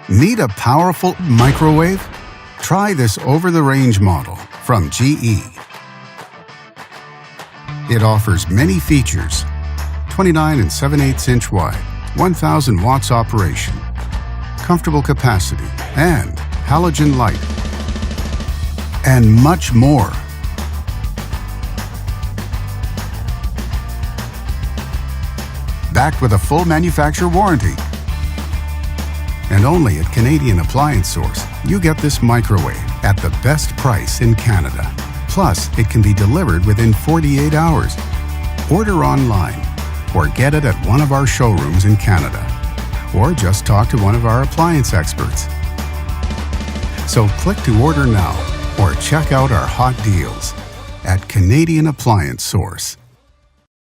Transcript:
Need a powerful microwave? Try this over-the-range model from GE. It offers many features: 29 7/8" wide, 1,000 watts operation, comfortable capacity, and halogen light, and much more. Backed with a full manufacturer warranty. And only at Canadian Appliance Source, you get this microwave at the best price in Canada. Plus, it can be delivered within 48 hours. Order online or get it at one of our showrooms in Canada. Or just talk to one of our appliance experts. So click to order now or check out our hot deals at Canadian Appliance Source.